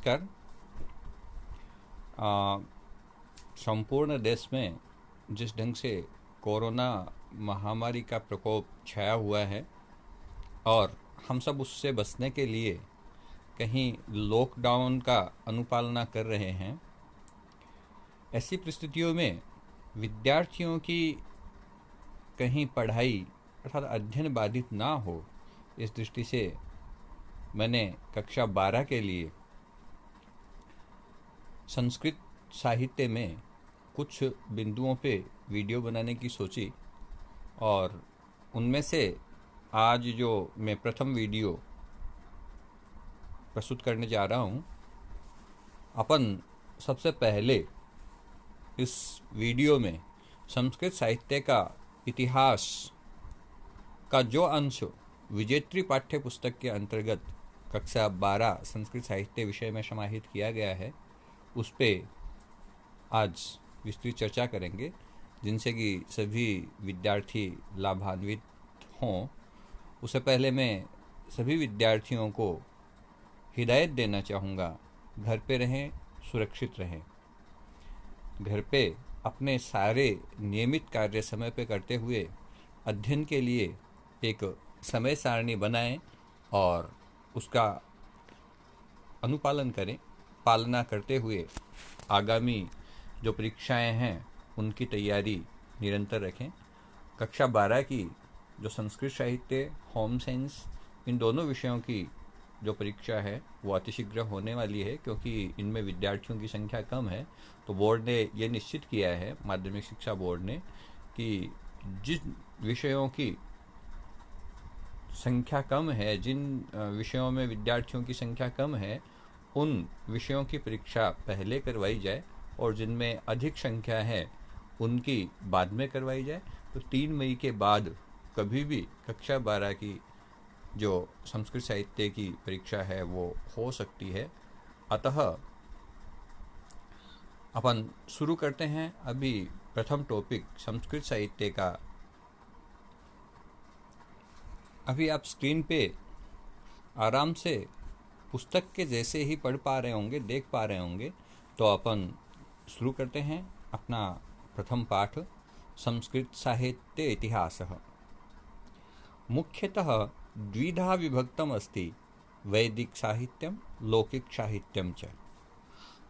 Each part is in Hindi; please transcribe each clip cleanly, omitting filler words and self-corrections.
नमस्कार। संपूर्ण देश में जिस ढंग से कोरोना महामारी का प्रकोप छाया हुआ है और हम सब उससे बचने के लिए कहीं लॉकडाउन का अनुपालना कर रहे हैं, ऐसी परिस्थितियों में विद्यार्थियों की कहीं पढ़ाई अर्थात अध्ययन बाधित ना हो, इस दृष्टि से मैंने कक्षा 12 के लिए संस्कृत साहित्य में कुछ बिंदुओं पे वीडियो बनाने की सोची और उनमें से आज जो मैं प्रथम वीडियो प्रस्तुत करने जा रहा हूँ, अपन सबसे पहले इस वीडियो में संस्कृत साहित्य का इतिहास का जो अंश विजेत्री पाठ्य पुस्तक के अंतर्गत कक्षा 12 संस्कृत साहित्य विषय में समाहित किया गया है, उस पे आज विस्तृत चर्चा करेंगे, जिनसे कि सभी विद्यार्थी लाभान्वित हों। उससे पहले मैं सभी विद्यार्थियों को हिदायत देना चाहूँगा, घर पे रहें, सुरक्षित रहें। घर पे अपने सारे नियमित कार्य समय पे करते हुए अध्ययन के लिए एक समय सारणी बनाएं और उसका अनुपालन करें। पालना करते हुए आगामी जो परीक्षाएं हैं उनकी तैयारी निरंतर रखें। कक्षा 12 की जो संस्कृत साहित्य, होम साइंस, इन दोनों विषयों की जो परीक्षा है वो अतिशीघ्र होने वाली है, क्योंकि इनमें विद्यार्थियों की संख्या कम है। तो बोर्ड ने ये निश्चित किया है, माध्यमिक शिक्षा बोर्ड ने, कि जिन विषयों की संख्या कम है, जिन विषयों में विद्यार्थियों की संख्या कम है, उन विषयों की परीक्षा पहले करवाई जाए और जिनमें अधिक संख्या है उनकी बाद में करवाई जाए। तो 3 मई के बाद कभी भी कक्षा 12 की जो संस्कृत साहित्य की परीक्षा है वो हो सकती है। अतः अपन शुरू करते हैं। अभी प्रथम टॉपिक संस्कृत साहित्य का अभी आप स्क्रीन पे आराम से पुस्तक के जैसे ही पढ़ पा रहे होंगे, देख पा रहे होंगे। तो अपन शुरू करते हैं अपना प्रथम पाठ, संस्कृत साहित्य इतिहासः। मुख्यतः द्विधा विभक्तम् अस्ति, वैदिक साहित्यं लौकिक साहित्यं च।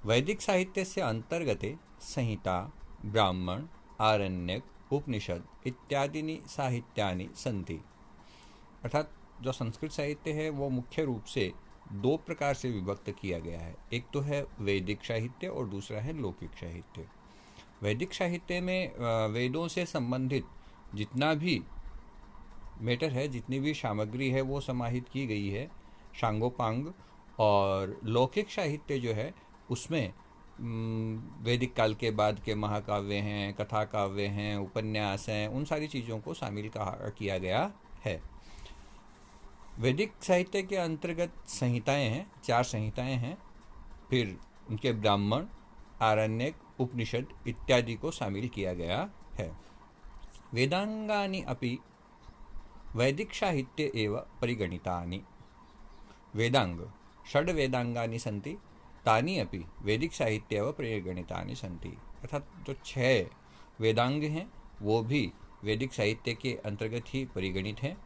वैदिक साहित्यस्य अंतर्गते संहिता, ब्राह्मण, आरण्यक, उपनिषद इत्यादीनि साहित्यानि सन्ति। अर्थात जो संस्कृत साहित्य है वो मुख्य रूप से 2 प्रकार से विभक्त किया गया है। एक तो है वैदिक साहित्य और दूसरा है लौकिक साहित्य। वैदिक साहित्य में वेदों से संबंधित जितना भी मैटर है, जितनी भी सामग्री है वो समाहित की गई है सांगोपांग। और लौकिक साहित्य जो है उसमें वैदिक काल के बाद के महाकाव्य हैं, कथा काव्य हैं, उपन्यास हैं, उन सारी चीज़ों को शामिल किया गया है। वैदिक साहित्य के अंतर्गत संहिताएं हैं, 4 संहिताएं हैं। फिर उनके ब्राह्मण, आरण्यक, उपनिषद इत्यादि को शामिल किया गया है। वेदांगानि अपि वैदिक साहित्य एव परिगणितानि। वेदांग, षड् वेदांगानि सन्ति, तानि अपि वैदिक साहित्य एव परिगणितानि सन्ति। अर्थात जो 6 वेदांग हैं वो भी वैदिक साहित्य के अंतर्गत ही परिगणित हैं।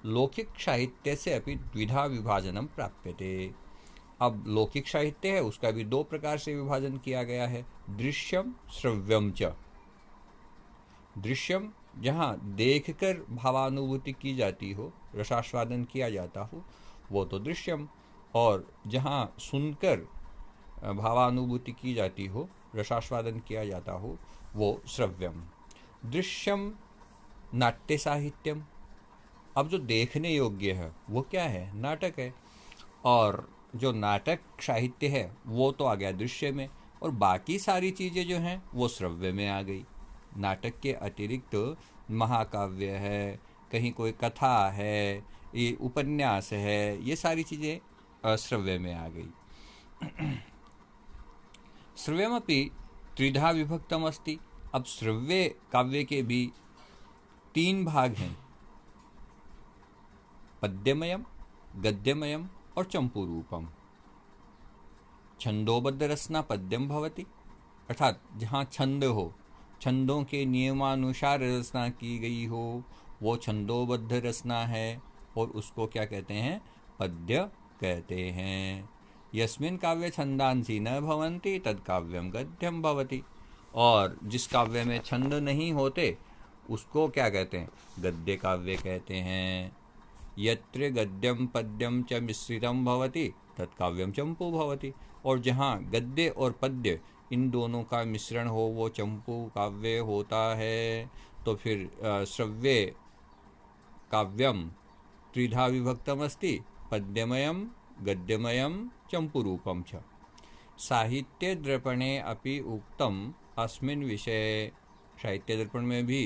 लौकिक साहित्य से अपि द्विधा विभाजनम प्राप्यते। अब लौकिक साहित्य है उसका भी 2 प्रकार से विभाजन किया गया है, दृश्यम श्रव्यम च। दृश्यम जहाँ देखकर भावानुभूति की जाती हो, रसास्वादन किया जाता हो, वो तो दृश्यम। और जहाँ सुनकर भावानुभूति की जाती हो, रसास्वादन किया जाता हो, वो श्रव्यम। दृश्यम नाट्य साहित्यम। अब जो देखने योग्य है वो क्या है? नाटक है। और जो नाटक साहित्य है वो तो आ गया दृश्य में, और बाकी सारी चीज़ें जो हैं वो श्रव्य में आ गई। नाटक के अतिरिक्त महाकाव्य है, कहीं कोई कथा है, ये उपन्यास है, ये सारी चीज़ें श्रव्य में आ गई। श्रव्यमपि त्रिधा विभक्तम अस्ति। अब श्रव्य काव्य के भी 3 भाग हैं, पद्यमयम, गद्यमयम और चंपूरूपम। छंदोबद्ध रचना पद्यम भवति, अर्थात जहाँ छंद हो, छंदों के नियमानुसार रचना की गई हो, वो छंदोबद्ध रचना है और उसको क्या कहते हैं? पद्य कहते हैं। यस्मिन् काव्ये छंदांसी न भवन्ति तद काव्यम गद्यम भवति, और जिस काव्य में छंद नहीं होते उसको क्या कहते हैं? गद्य काव्य कहते हैं। यत्र गद्यम पद्यम च मिश्रितम भवति तत्काव्यम चंपू भवति, और जहाँ गद्य और पद्य इन दोनों का मिश्रण हो वो चंपू काव्य होता है। तो फिर श्रव्य काव्यम त्रिधा विभक्तम अस्ति, पद्यमयम गद्यमयम चंपूरूपम च। साहित्य दर्पणे अपि उक्तम अस्मिन् विषये, साहित्य दर्पण में भी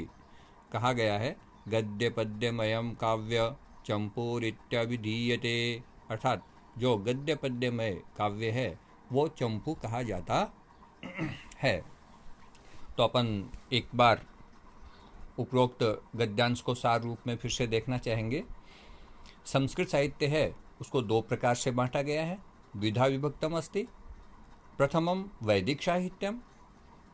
कहा गया है गद्य पद्यमयम काव्य चंपूरित्यभिधीयते, अर्थात जो गद्य पद्यमय काव्य है वो चंपू कहा जाता है। तो अपन एक बार उपरोक्त गद्यांश को सार रूप में फिर से देखना चाहेंगे। संस्कृत साहित्य है उसको दो प्रकार से बांटा गया है, द्विधा विभक्तम अस्ति। प्रथमम वैदिक साहित्यम,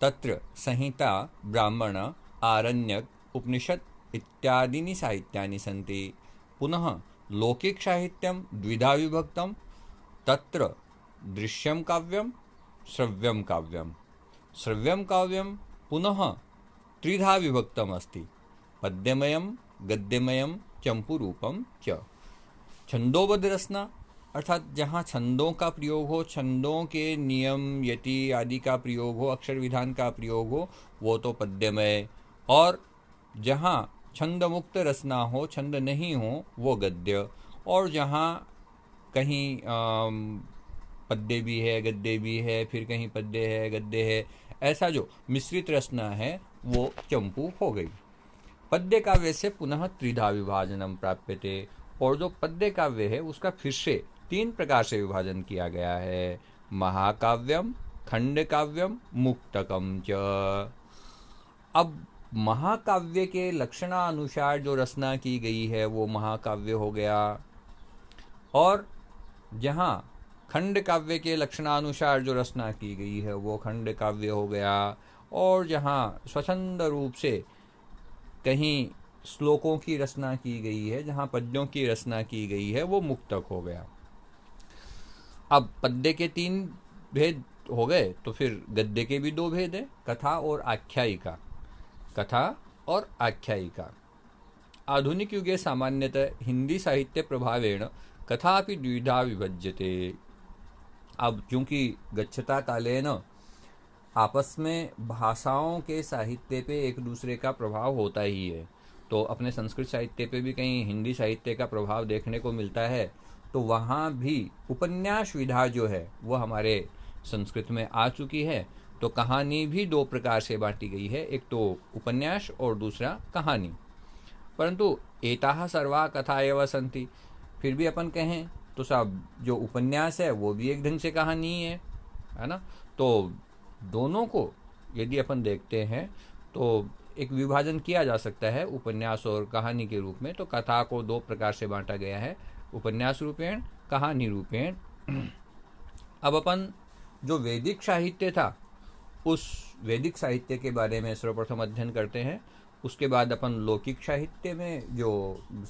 तत्र संहिता ब्राह्मण आरण्यक उपनिषद इत्यादीनि साहित्यानि सन्ति। पुनः लौकिक साहित्यम द्विधा विभक्तम, तत्र दृश्यम काव्यम श्रव्यम काव्यम। श्रव्यम काव्यम पुनः त्रिधा विभक्तम अस्ति, पद्यमयम गद्यमयम चंपूरूपम च। छंदोबद्ध रचना, अर्थात जहाँ छंदों का प्रयोग हो, छंदों के नियम यति आदि का प्रयोग हो, अक्षर विधान का प्रयोग हो, वो तो पद्यमय। और जहाँ छंद मुक्त रचना हो, छंद नहीं हो, वो गद्य। और जहाँ कहीं पद्य भी है गद्य भी है, फिर कहीं पद्य है गद्य है, ऐसा जो मिश्रित रचना है वो चंपू हो गई। पद्य काव्य से पुनः त्रिधा विभाजनम प्राप्यते, और जो पद्य काव्य है उसका फिर से तीन प्रकार से विभाजन किया गया है, महाकाव्यम खंड काव्यम मुक्तकम च। अब महाकाव्य के लक्षणानुसार जो रचना की गई है वो महाकाव्य हो गया, और जहाँ खंड काव्य के लक्षणानुसार जो रचना की गई है वो खंड काव्य हो गया, और जहाँ स्वच्छंद रूप से कहीं श्लोकों की रचना की गई है, जहाँ पद्यों की रचना की गई है, वो मुक्तक हो गया। अब पद्य के तीन भेद हो गए, तो फिर गद्य के भी दो भेद हैं, कथा और आख्यायिका। कथा और आख्यायिका। आधुनिक युगे सामान्यतः हिंदी साहित्य प्रभावेण कथा अपि द्विधा विभज्यते। अब क्योंकि गच्छता कालेन आपस में भाषाओं के साहित्य पे एक दूसरे का प्रभाव होता ही है, तो अपने संस्कृत साहित्य पे भी कहीं हिंदी साहित्य का प्रभाव देखने को मिलता है, तो वहाँ भी उपन्यास विधा जो है वो हमारे संस्कृत में आ चुकी है। तो कहानी भी दो प्रकार से बांटी गई है, एक तो उपन्यास और दूसरा कहानी। परंतु एताः सर्वा कथा एव सन्ति, फिर भी अपन कहें तो सब जो उपन्यास है वो भी एक ढंग से कहानी है ना। तो दोनों को यदि अपन देखते हैं तो एक विभाजन किया जा सकता है उपन्यास और कहानी के रूप में। तो कथा को दो प्रकार से बांटा गया है, उपन्यास रूपेण कहानी रूपेण। अब अपन जो वैदिक साहित्य था उस वैदिक साहित्य के बारे में सर्वप्रथम अध्ययन करते हैं। उसके बाद अपन लौकिक साहित्य में जो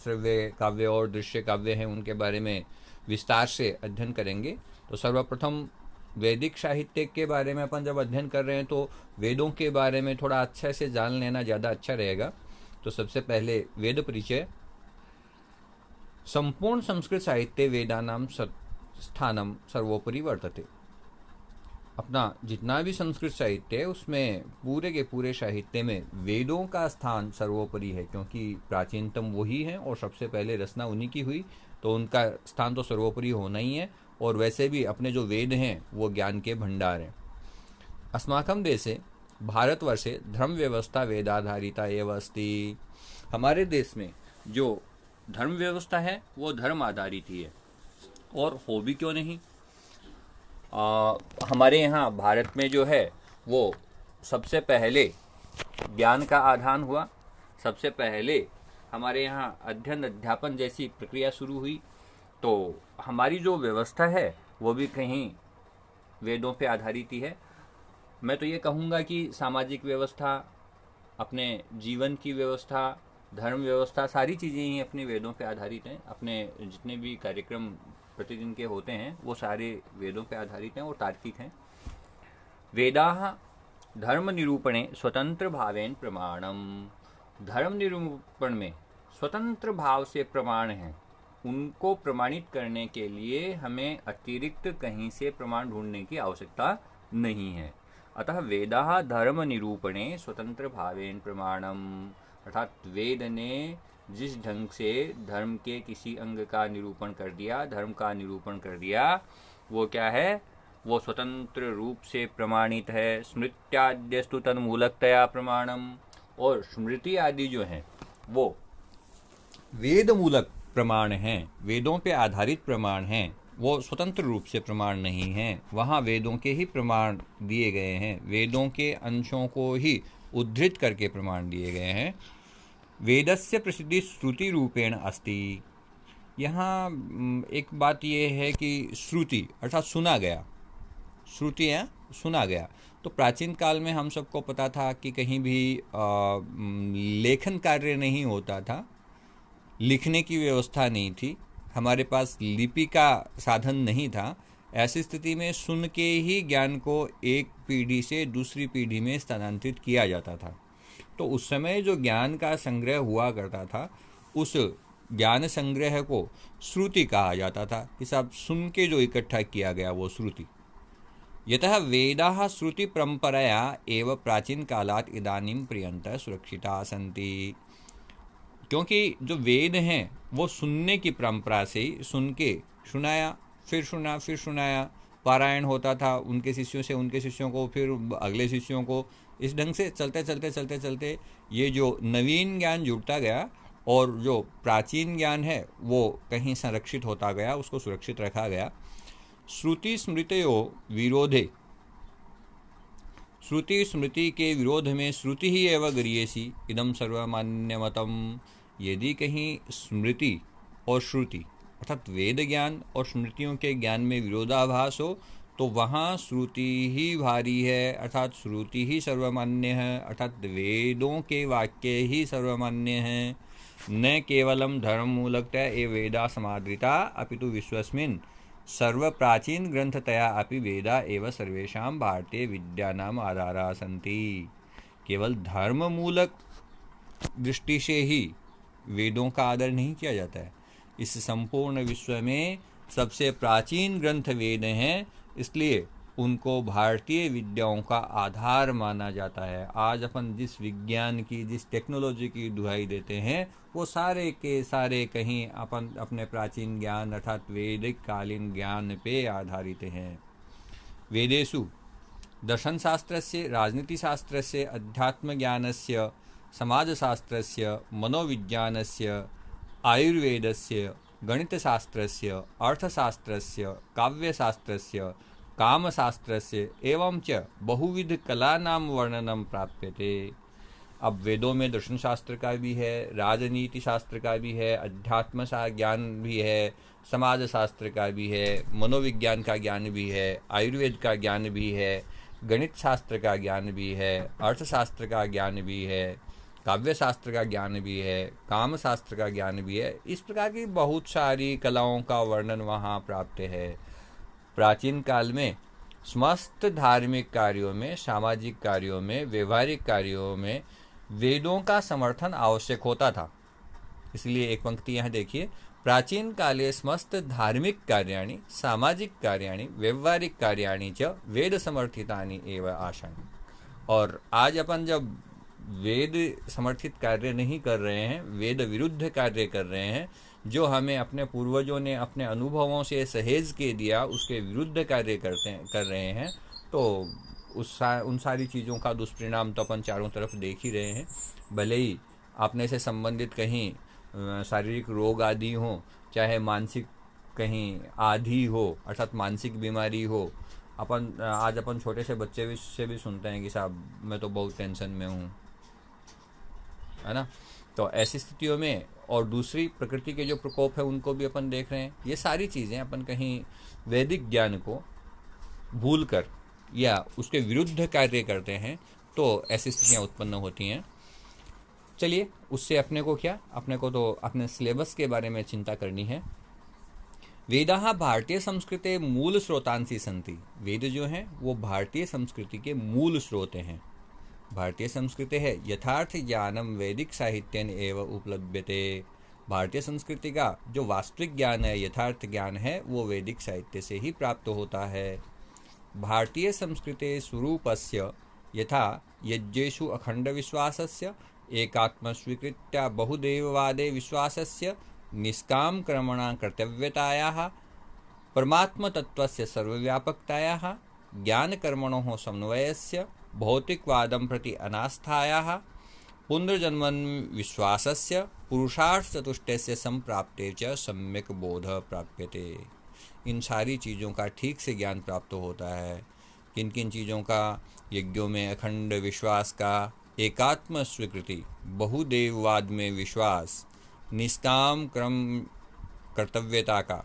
श्रव्य काव्य और दृश्य काव्य हैं उनके बारे में विस्तार से अध्ययन करेंगे। तो सर्वप्रथम वैदिक साहित्य के बारे में अपन जब अध्ययन कर रहे हैं तो वेदों के बारे में थोड़ा अच्छे से जान लेना ज़्यादा अच्छा रहेगा। तो सबसे पहले वेद परिचय। संपूर्ण संस्कृत साहित्य वेदानाम स्थानम सर्वोपरि वर्तते। अपना जितना भी संस्कृत साहित्य है उसमें पूरे के पूरे साहित्य में वेदों का स्थान सर्वोपरि है, क्योंकि प्राचीनतम वही है और सबसे पहले रचना उन्हीं की हुई, तो उनका स्थान तो सर्वोपरि होना ही है। और वैसे भी अपने जो वेद हैं वो ज्ञान के भंडार हैं। अस्माकं देशे भारतवर्षे धर्म व्यवस्था वेदाधारिता एव अस्ति। हमारे देश में जो धर्म व्यवस्था है वो धर्म आधारित ही है, और हो भी क्यों नहीं। हमारे यहाँ भारत में जो है वो सबसे पहले ज्ञान का आधान हुआ, सबसे पहले हमारे यहाँ अध्ययन अध्यापन जैसी प्रक्रिया शुरू हुई। तो हमारी जो व्यवस्था है वो भी कहीं वेदों पे आधारित ही है। मैं तो ये कहूँगा कि सामाजिक व्यवस्था, अपने जीवन की व्यवस्था, धर्म व्यवस्था, सारी चीज़ें ही अपने वेदों पे आधारित हैं। अपने जितने भी कार्यक्रम प्रतिदिन के होते हैं वो सारे वेदों पे आधारित हैं और तार्किक हैं। वेदाः धर्म निरूपणे स्वतंत्र भावेन प्रमाणम। धर्म निरूपण में स्वतंत्र भाव से प्रमाण हैं। उनको प्रमाणित करने के लिए हमें अतिरिक्त कहीं से प्रमाण ढूंढने की आवश्यकता नहीं है। अतः वेदाः धर्म निरूपणे स्वतंत्र भावेन प्रमाणम, अर्थात वेद ने जिस ढंग से धर्म के किसी अंग का निरूपण कर दिया, धर्म का निरूपण कर दिया, वो क्या है? वो स्वतंत्र रूप से प्रमाणित है। स्मृत्याद्यस्तु तन्मूलकतया प्रमाणम। और स्मृति आदि जो हैं वो वेद मूलक प्रमाण हैं, वेदों पे आधारित प्रमाण हैं, वो स्वतंत्र रूप से प्रमाण नहीं हैं। वहाँ वेदों के ही प्रमाण दिए गए हैं, वेदों के अंशों को ही उद्धृत करके प्रमाण दिए गए हैं। वेदस्य प्रसिद्धि श्रुति रूपेण अस्ति। यहाँ एक बात ये है कि श्रुति अर्थात सुना गया, श्रुति है सुना गया। तो प्राचीन काल में हम सबको पता था कि कहीं भी लेखन कार्य नहीं होता था, लिखने की व्यवस्था नहीं थी, हमारे पास लिपि का साधन नहीं था। ऐसी स्थिति में सुन के ही ज्ञान को एक पीढ़ी से दूसरी पीढ़ी में स्थानांतरित किया जाता था। तो उस समय जो ज्ञान का संग्रह हुआ करता था, उस ज्ञान संग्रह को श्रुति कहा जाता था कि साहब सुन के जो इकट्ठा किया गया वो श्रुति। यतः वेदाः श्रुति परंपराया एव प्राचीन कालात् इदानीं पर्यन्तः सुरक्षिताः सन्ति। क्योंकि जो वेद हैं वो सुनने की परंपरा से ही सुन के सुनाया, फिर सुना, फिर सुनाया, पारायण होता था उनके शिष्यों से, उनके शिष्यों को, फिर अगले शिष्यों को। इस ढंग से चलते चलते चलते चलते ये जो नवीन ज्ञान जुड़ता गया और जो प्राचीन ज्ञान है वो कहीं संरक्षित होता गया, उसको सुरक्षित रखा गया। श्रुति स्मृतयो विरोधे, श्रुति स्मृति के विरोध में श्रुति ही एव गरीयसी इदम सर्वमान्यमतम। यदि कहीं स्मृति और श्रुति अर्थात वेद ज्ञान और स्मृतियों के ज्ञान में विरोधाभास हो तो वहाँ श्रुति ही भारी है, अर्थात श्रुति ही सर्वमान्य है, अर्थात वेदों के वाक्य ही सर्वमान्य हैं। न केवलम धर्म मूलकतया ए वेदा समादृता अपितु विश्वस्मिन् सर्व प्राचीन ग्रंथतया अपि वेदा एव सर्वेषां भारतीय विद्यानाम आधारा सन्ति। केवल धर्म मूलक दृष्टि से ही वेदों का आदर नहीं किया जाता है। इस संपूर्ण विश्व में सबसे प्राचीन ग्रंथ वेद हैं, इसलिए उनको भारतीय विद्याओं का आधार माना जाता है। आज अपन जिस विज्ञान की, जिस टेक्नोलॉजी की दुहाई देते हैं वो सारे के सारे कहीं अपन अपने प्राचीन ज्ञान अर्थात वैदिक कालीन ज्ञान पे आधारित हैं। वेदेषु दर्शनशास्त्रस्य, राजनीतिशास्त्रस्य, अध्यात्मज्ञानस्य, समाजशास्त्रस्य, मनोविज्ञानस्य, आयुर्वेदस्य, गणितशास्त्रस्य, अर्थशास्त्रस्य, काव्यशास्त्रस्य, कामशास्त्रस्य एवं च बहुविध कलानां वर्णनम प्राप्यते। अब वेदों में दर्शन शास्त्र का भी है, राजनीति शास्त्र का भी है, अध्यात्म ज्ञान भी है, समाज शास्त्र का भी है, मनोविज्ञान का ज्ञान भी है, आयुर्वेद का ज्ञान भी है, गणित शास्त्र का ज्ञान भी है, अर्थशास्त्र का ज्ञान भी है, काव्य शास्त्र का ज्ञान भी है, काम शास्त्र का ज्ञान भी है। इस प्रकार की बहुत सारी कलाओं का वर्णन वहाँ प्राप्त है। प्राचीन काल में समस्त धार्मिक कार्यों में, सामाजिक कार्यों में, व्यवहारिक कार्यों में वेदों का समर्थन आवश्यक होता था। इसलिए एक पंक्ति यहाँ देखिए, प्राचीन काले समस्त धार्मिक कार्याणि, सामाजिक कार्याणि, व्यवहारिक कार्याणि च वेद समर्थितानि एव आसन्। और आज अपन जब वेद समर्थित कार्य नहीं कर रहे हैं, वेद विरुद्ध कार्य कर रहे हैं, जो हमें अपने पूर्वजों ने अपने अनुभवों से सहेज के दिया उसके विरुद्ध कार्य कर रहे हैं, तो उन सारी चीज़ों का दुष्परिणाम तो अपन चारों तरफ देख ही रहे हैं। भले ही अपने से संबंधित कहीं शारीरिक रोग आदि हो, चाहे मानसिक कहीं आदि हो अर्थात मानसिक बीमारी हो। आज अपन छोटे से बच्चे से भी सुनते हैं कि साहब मैं तो बहुत टेंशन में हूँ, है ना। तो ऐसी स्थितियों में और दूसरी प्रकृति के जो प्रकोप है उनको भी अपन देख रहे हैं। ये सारी चीज़ें अपन कहीं वैदिक ज्ञान को भूलकर या उसके विरुद्ध कार्य करते हैं तो ऐसी स्थितियाँ उत्पन्न होती हैं। चलिए, उससे अपने को क्या, अपने को तो अपने सिलेबस के बारे में चिंता करनी है। वेदाः भारतीय संस्कृते मूल स्रोतांसी सन्ति। वेद जो हैं वो भारतीय संस्कृति के मूल स्रोत हैं। भारतीय संस्कृति है यथार्थ ज्ञानम वैदिक साहित्यन एव उपलभ्यते। भारतीय संस्कृति का जो वास्तविक ज्ञान है, यथार्थ ज्ञान है, वो वैदिक साहित्य से ही प्राप्त होता है। भारतीय संस्कृते स्वरूपस्य यथा यज्ञेषु अखंड विश्वासस्य एकात्म स्वीकृत्या बहुदेववादे विश्वासस्य निष्काम कर्मणा कर्तव्यतायाः परमात्मतत्त्वस्य सर्वव्यापकतायाः ज्ञानकर्मणोः समन्वयस्य भौतिकवादं प्रति अनास्थायाः पुनर्जन्मन विश्वासस्य पुरुषार्थचतुष्टयस्य संप्राप्ते च सम्यक बोध प्राप्यते। इन सारी चीज़ों का ठीक से ज्ञान प्राप्त होता है। किन किन चीज़ों का? यज्ञों में अखंड विश्वास का, एकात्म स्वीकृति, बहुदेववाद में विश्वास, निष्काम क्रम कर्तव्यता का,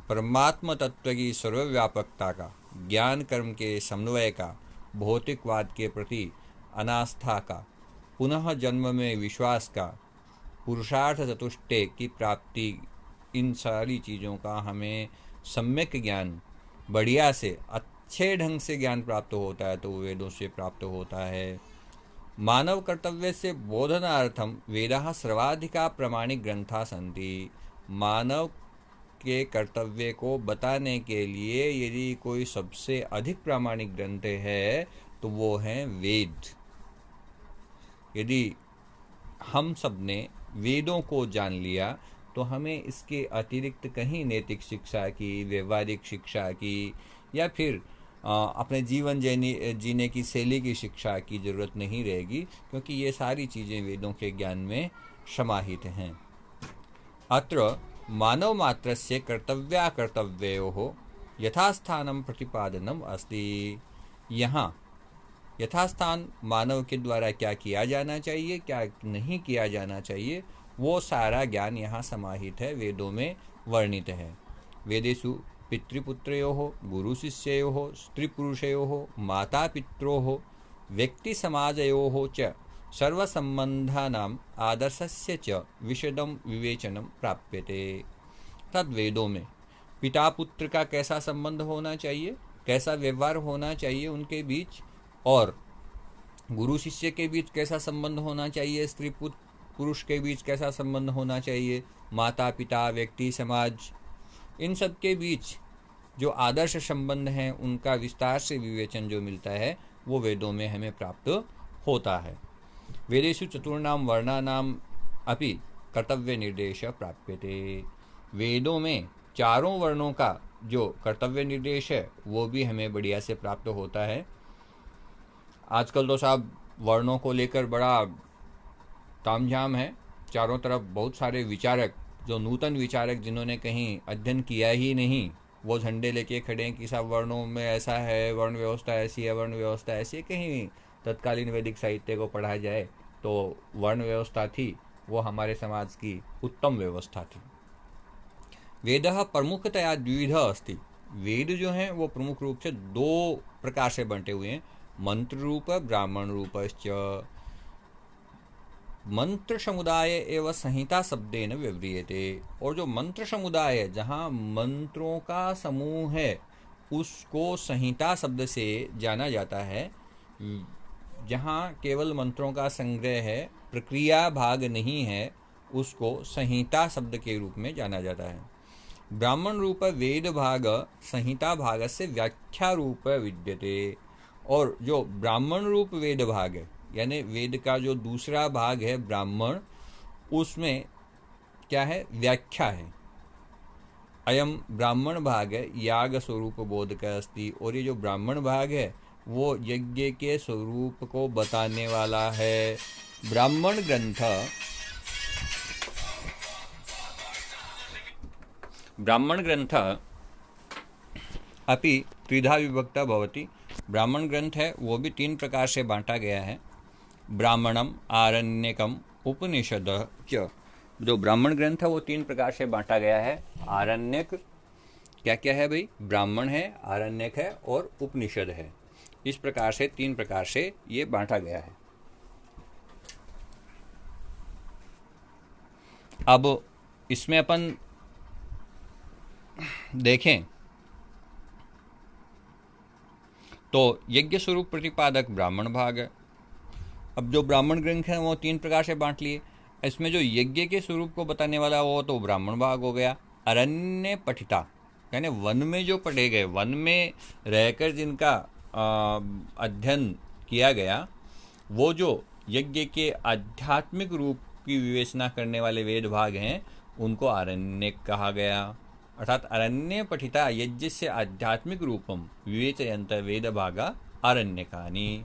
परमात्म तत्व की सर्वव्यापकता का, ज्ञान कर्म के समन्वय का, भौतिकवाद के प्रति अनास्था का, पुनः जन्म में विश्वास का, पुरुषार्थ चतुष्टय की प्राप्ति, इन सारी चीज़ों का हमें सम्यक ज्ञान, बढ़िया से अच्छे ढंग से ज्ञान प्राप्त होता है तो वेदों से प्राप्त होता है। मानव कर्तव्य से बोधनार्थम वेदाः सर्वाधिका प्रामाणिक ग्रंथा सन्ति। मानव के कर्तव्य को बताने के लिए यदि कोई सबसे अधिक प्रामाणिक ग्रंथ है तो वो हैं वेद। यदि हम सब ने वेदों को जान लिया तो हमें इसके अतिरिक्त कहीं नैतिक शिक्षा की, व्यवहारिक शिक्षा की या फिर अपने जीवन जीने की शैली की शिक्षा की ज़रूरत नहीं रहेगी, क्योंकि ये सारी चीज़ें वेदों के ज्ञान में समाहित हैं। अत्र मानव मात्रस्य कर्तव्याकर्तव्योः यथास्थानं प्रतिपादनम अस्ति। यहाँ यथास्थान मानव के द्वारा क्या किया जाना चाहिए, क्या नहीं किया जाना चाहिए, वो सारा ज्ञान यहाँ समाहित है, वेदों में वर्णित है। वेदेषु पितृपुत्रयोः, गुरुशिष्ययोः, स्त्रीपुरुषयोः, मातापित्रोः, व्यक्तिसमाजयोः च सर्वसंबंधानाम् आदर्शस्य च विशदं विवेचनं प्राप्यते। तद वेदों में पिता पुत्र का कैसा संबंध होना चाहिए, कैसा व्यवहार होना चाहिए उनके बीच, और गुरु शिष्य के बीच कैसा संबंध होना चाहिए, स्त्री पुरुष के बीच कैसा संबंध होना चाहिए, माता पिता, व्यक्ति समाज, इन सब के बीच जो आदर्श संबंध हैं उनका विस्तार से विवेचन जो मिलता है वो वेदों में हमें प्राप्त होता है। वेदेषु चतुर्णाम वर्णानाम अपि कर्तव्य निर्देश प्राप्यते। वेदों में चारों वर्णों का जो कर्तव्य निर्देश है वो भी हमें बढ़िया से प्राप्त होता है। आजकल तो साहब वर्णों को लेकर बड़ा तामझाम है। चारों तरफ बहुत सारे विचारक, जो नूतन विचारक जिन्होंने कहीं अध्ययन किया ही नहीं, वो झंडे लेके खड़े हैं कि साहब वर्णों में ऐसा है, वर्ण व्यवस्था ऐसी है, वर्ण व्यवस्था ऐसी है। कहीं तत्कालीन वैदिक साहित्य को पढ़ा जाए तो वर्ण व्यवस्था थी, वो हमारे समाज की उत्तम व्यवस्था थी। वेदः प्रमुखतया द्विविधः अस्ति। वेद जो हैं वो प्रमुख रूप से दो प्रकार से बंटे हुए हैं, मंत्र रूप, ब्राह्मण रूपश्च। मंत्र समुदाय एवं संहिता शब्देन व्यवह्रियते। और जो मंत्र समुदाय है, जहाँ मंत्रों का समूह है, उसको संहिता शब्द से जाना जाता है। जहाँ केवल मंत्रों का संग्रह है, प्रक्रिया भाग नहीं है, उसको संहिता शब्द के रूप में जाना जाता है। ब्राह्मण रूप वेद भाग संहिता भाग से व्याख्या रूप विद्यते। और जो ब्राह्मण रूप वेद भाग है, यानी वेद का जो दूसरा भाग है ब्राह्मण, उसमें क्या है, व्याख्या है। अयम ब्राह्मण भाग है याग स्वरूप बोध का अस्ति। और ये जो ब्राह्मण भाग है वो यज्ञ के स्वरूप को बताने वाला है। ब्राह्मण ग्रंथ अपि त्रिधा विभक्ता भवति। ब्राह्मण ग्रंथ है वो भी तीन प्रकार से बांटा गया है। ब्राह्मणम, आरण्यकम, उपनिषद च। जो ब्राह्मण ग्रंथ है वो तीन प्रकार से बांटा गया है, आरण्यक, क्या क्या है भाई? ब्राह्मण है, आरण्यक है और उपनिषद है। इस प्रकार से 3 प्रकार से ये बांटा गया है। अब इसमें अपन देखें तो यज्ञ स्वरूप प्रतिपादक ब्राह्मण भाग है। अब जो ब्राह्मण ग्रंथ हैं वो 3 प्रकार से बांट लिए। इसमें जो यज्ञ के स्वरूप को बताने वाला वो तो ब्राह्मण भाग हो गया। अरण्य पठिता यानी वन में जो पढ़े गए, वन में रहकर जिनका अध्ययन किया गया, वो जो यज्ञ के आध्यात्मिक रूप की विवेचना करने वाले वेद भाग हैं उनको आरण्यक कहा गया। अर्थात अरण्य पठिता यज्ञस्य आध्यात्मिक रूपम विवेचयन्त वेद भागा आरण्यकानि।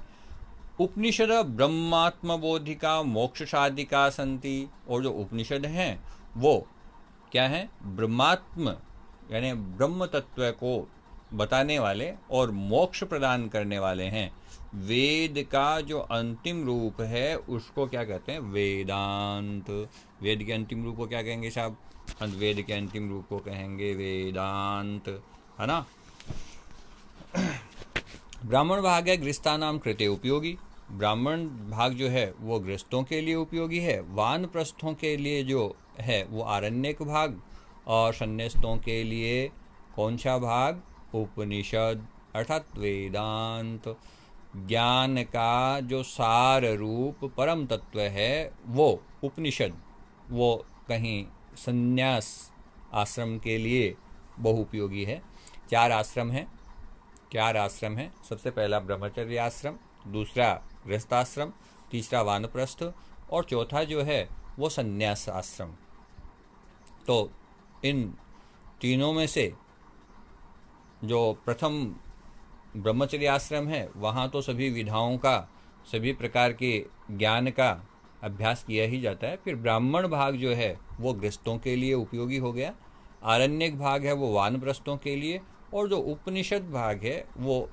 उपनिषद ब्रह्मात्मबोधिका मोक्षसाधिका संति। और जो उपनिषद हैं वो क्या हैं? ब्रह्मात्म यानी ब्रह्म तत्व को बताने वाले और मोक्ष प्रदान करने वाले हैं। वेद का जो अंतिम रूप है उसको क्या कहते हैं? वेदांत। वेद के अंतिम रूप को क्या कहेंगे साहब? वेद के अंतिम रूप को कहेंगे वेदांत, है ना। ब्राह्मण भाग है गृहस्थानाम कृते उपयोगी। ब्राह्मण भाग जो है वो गृहस्थों के लिए उपयोगी है। वानप्रस्थों के लिए जो है वो आरण्यक भाग, और सन्यास्तों के लिए कौन सा भाग? उपनिषद अर्थात वेदांत। ज्ञान का जो सार रूप परम तत्व है वो उपनिषद, वो कहीं संन्यास आश्रम के लिए बहुउपयोगी है। 4 आश्रम हैं। 4 आश्रम हैं। सबसे पहला ब्रह्मचर्य आश्रम, दूसरा गृहस्थाश्रम, तीसरा वानप्रस्थ और चौथा जो है वो संन्यास आश्रम। तो इन तीनों में से जो प्रथम ब्रह्मचर्य आश्रम है वहाँ तो सभी विधाओं का, सभी प्रकार के ज्ञान का अभ्यास किया ही जाता है। फिर ब्राह्मण भाग जो है वो गृहस्थों के लिए उपयोगी हो गया। आरण्यक भाग है वो वानप्रस्थों के लिए, और जो उपनिषद भाग है वो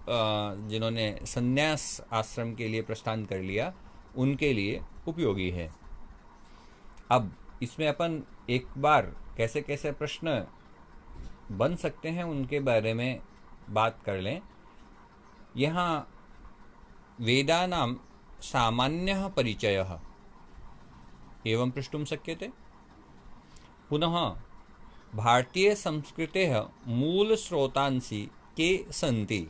जिन्होंने संन्यास आश्रम के लिए प्रस्थान कर लिया उनके लिए उपयोगी है। अब इसमें अपन एक बार कैसे कैसे प्रश्न बन सकते हैं उनके बारे में बात कर लें। यहाँ वेदानां सामान्यः परिचयः एवं प्रष्टुं शक्यते। पुनः भारतीय संस्कृतेः मूलस्रोतांसि के सन्ति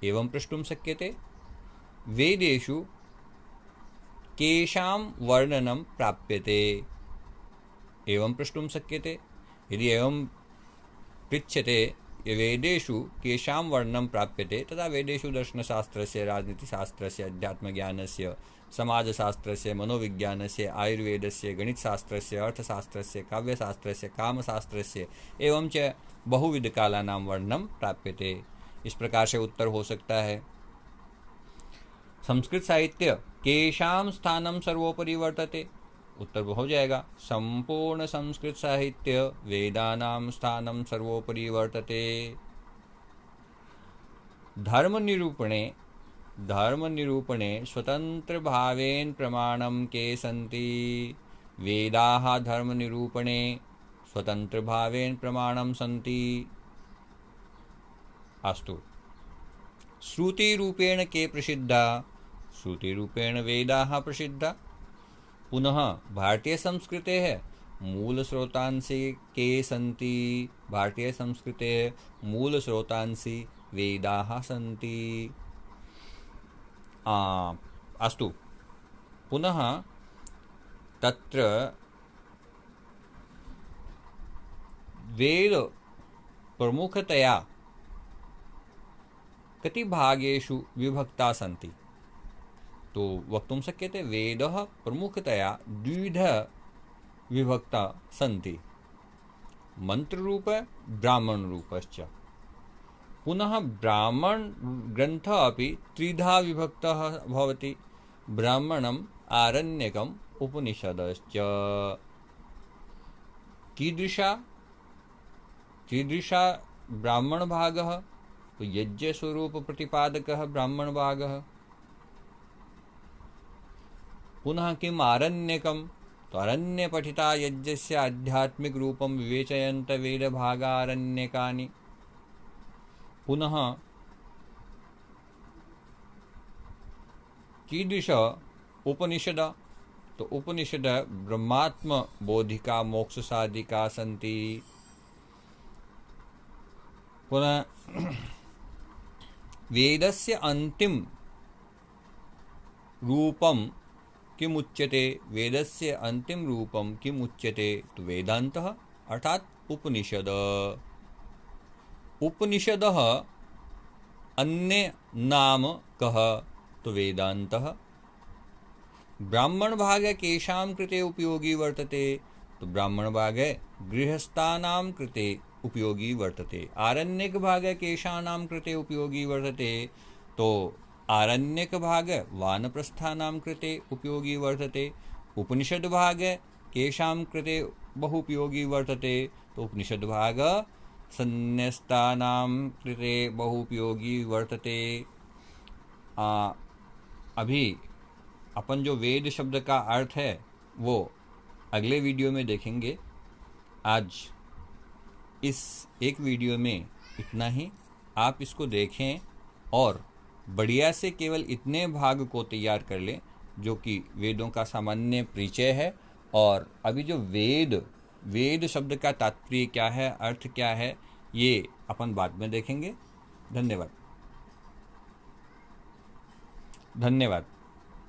एवं प्रष्टुं शक्यते। वेदेषु केषां वर्णनं प्राप्यते एवं प्रष्टुं शक्यते। यदि एवं पृच्छ्यते वेदेषु केषां वर्णनं प्राप्यते तदा वेदेषु दर्शनशास्त्रस्य, राजनीतिशास्त्रस्य, अध्यात्मज्ञानस्य, समाजशास्त्रस्य, मनोविज्ञानस्य, आयुर्वेदस्य, गणितशास्त्रस्य, अर्थशास्त्रस्य, काव्यशास्त्रस्य, कामशास्त्रस्य एवं च बहुविधकालानां वर्णनं प्राप्यते। इस प्रकार से उत्तर हो सकता है। संस्कृत साहित्य केषां स्थानं सर्वोपरि वर्तते? उत्तर हो जाएगा संपूर्ण संस्कृत साहित्य वेदानां स्थानं सर्वोपरि वर्तते। धर्म निरूपणे स्वतंत्र भावेन प्रमाणं के सन्ति। वेदाः धर्म निरूपणे स्वतंत्र भावेन प्रमाणं सन्ति। अस्तु। श्रुति रूपेण के प्रसिद्धा? श्रुति रूपेण वेदाः प्रसिद्धा। पुनः भारतीय संस्कृते है मूल स्रोतांसि के सन्ति। भारतीय संस्कृते मूल स्रोतांसि वेदाः सन्ति। अस्तु। पुनः तत्र वेद प्रमुखतया कति भागेषु विभक्ता सन्ति? तो वक्तुं शक्यते वेदः प्रमुखतया द्विधा विभक्ता सन्ति। मंत्ररूप ब्राह्मणरूपश्च। पुनः ब्राह्मण ग्रन्थः अपि त्रिधा विभक्तः भवति। ब्राह्मणम्, आरण्यकम्, उपनिषदश्च। कीदृशा ब्राह्मणभागः? तो यज्ञस्वरूपप्रतिपादकः ब्राह्मणभागः। पुनः किम् आरण्यकम्? तो अरण्य पठिता यज्ञस्य आध्यात्मिक रूपं विवेचयन्त वेदभागा आरण्यकानि। पुनः कीदृश उपनिषद, तो उपनिषद ब्रह्मात्म बोधिका मोक्ष साधिका सन्ति। पुनः वेदस्य अंतिम रूपम किमुच्यते, वेदस्य अंतिम रूपम किमुच्यते, तो वेदांतः अर्थात उपनिषद। उपनिषदः अन्य नाम कः, तो वेदांतः। ब्राह्मण भाग केषां कृते उपयोगी वर्तते, तो ब्राह्मण भाग गृहस्थानां कृते उपयोगी वर्तते। आरण्यक भाग केषानां कृते उपयोगी वर्तते, तो आरण्यक भाग वानप्रस्थानां कृते उपयोगी वर्तते। उपनिषद भाग केषां कृते बहु उपयोगी वर्तते, तो उपनिषद भाग संन्यस्तानां कृते बहु उपयोगी वर्तते। अभी अपन जो वेद शब्द का अर्थ है वो अगले वीडियो में देखेंगे। आज इस एक वीडियो में इतना ही। आप इसको देखें और बढ़िया से केवल इतने भाग को तैयार कर लें जो कि वेदों का सामान्य परिचय है। और अभी जो वेद शब्द का तात्पर्य क्या है, अर्थ क्या है, ये अपन बाद में देखेंगे। धन्यवाद।